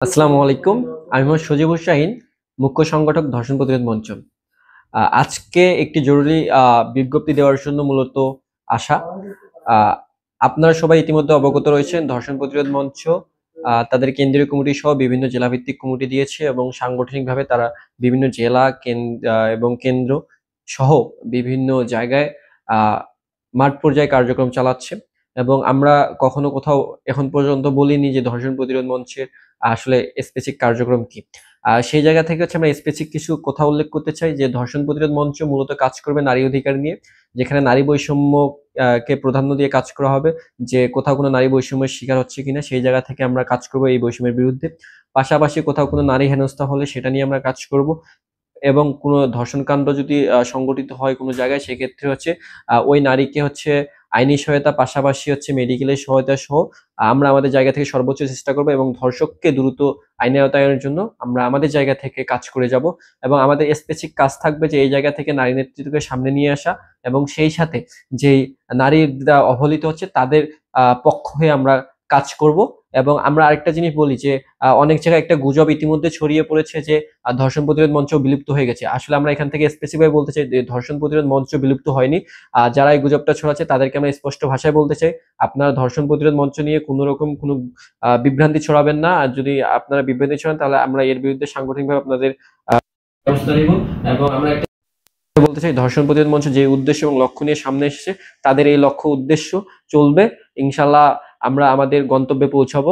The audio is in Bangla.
আসসালামু আলাইকুম। আমি মোহাম্মদ সজিবুর শাহিন, মুখ্য সংগঠক ধর্ষণ প্রতিরোধ মঞ্চ। আজকে একটি জরুরি বিজ্ঞপ্তি দেওয়ার জন্য মূলত আসা। আ আপনারা সবাই ইতিমধ্যে অবগত রয়েছেন ধর্ষণ প্রতিরোধ মঞ্চ তাদের কেন্দ্রীয় কমিটি সহ বিভিন্ন জেলাভিত্তিক কমিটি দিয়েছে এবং সাংগঠনিকভাবে তারা বিভিন্ন জেলা এবং কেন্দ্র সহ বিভিন্ন জায়গায় আ মাঠ পর্যায়ে কার্যক্রম চালাচ্ছে। এবং আমরা কখনো কোথাও এখন পর্যন্ত বলিনি যে ধর্ষণ প্রতিরোধ মঞ্চের আসলে স্পেসিফিক কার্যক্রম কি। সেই জায়গা থেকে হচ্ছে আমরা স্পেসিফিক কিছু কথা উল্লেখ করতে চাই যে ধর্ষণ প্রতিরোধ মঞ্চ মূলত কাজ করবে নারী অধিকার নিয়ে। যেখানে নারী বৈষম্য কে প্রাধান্য দিয়ে কাজ করা হবে। যে কোথাও কোনো নারী বৈষম্যের শিকার হচ্ছে কিনা সেই জায়গা থেকে আমরা কাজ করব এই বৈষম্যের বিরুদ্ধে। পাশাপাশি কোথাও কোনো নারী হেনস্থা হলে সেটা নিয়ে আমরা কাজ করব। এবং কোনো ধর্ষণকাণ্ড যদি সংঘটিত হয় কোনো জায়গায় সেক্ষেত্রে হচ্ছে ওই নারীকে হচ্ছে আইনি সহায়তা পাশাপাশি হচ্ছে মেডিকেলের সহায়তা সহ আমরা আমাদের জায়গা থেকে সর্বোচ্চ চেষ্টা করব এবং ধর্ষককে দ্রুত আইনের আওতায়নের জন্য আমরা আমাদের জায়গা থেকে কাজ করে যাব। এবং আমাদের স্পেসিফিক কাজ থাকবে যে এই জায়গা থেকে নারী নেতৃত্বকে সামনে নিয়ে আসা এবং সেই সাথে যেই নারীরা অবহেলিত হচ্ছে তাদের পক্ষ হয়ে আমরা কাজ করব। এবং আমরা আরেকটা জিনিস বলি যে অনেক জায়গায় একটা গুজব ইতিমধ্যে ছড়িয়ে পড়েছে যে ধর্ষণ প্রতিরোধ মঞ্চ বিলুপ্ত হয়ে গেছে। আসলে আমরা এখান থেকে স্পেসিফাই বলতে চাই যে ধর্ষণ প্রতিরোধ মঞ্চ বিলুপ্ত হয়নি। যারা এই গুজবটা ছড়াচ্ছে তাদেরকে আমরা স্পষ্ট ভাষায় বলতে চাই, আপনারা ধর্ষণ প্রতিরোধ মঞ্চ নিয়ে কোনো রকম কোনো বিভ্রান্তি ছড়াবেন না। আর যদি আপনারা বিভ্রান্তি ছড়ান তাহলে আমরা এর বিরুদ্ধে সাংগঠনিকভাবে আপনাদের ব্যবস্থা নিব। এবং আমরা একটা বলতে চাই ধর্ষণ প্রতিরোধ মঞ্চ যে উদ্দেশ্য এবং লক্ষ্য নিয়ে সামনে এসেছে তাদের এই লক্ষ্য উদ্দেশ্য চলবে ইনশাল্লাহ। আমরা আমাদের গন্তব্যে পৌঁছাবো।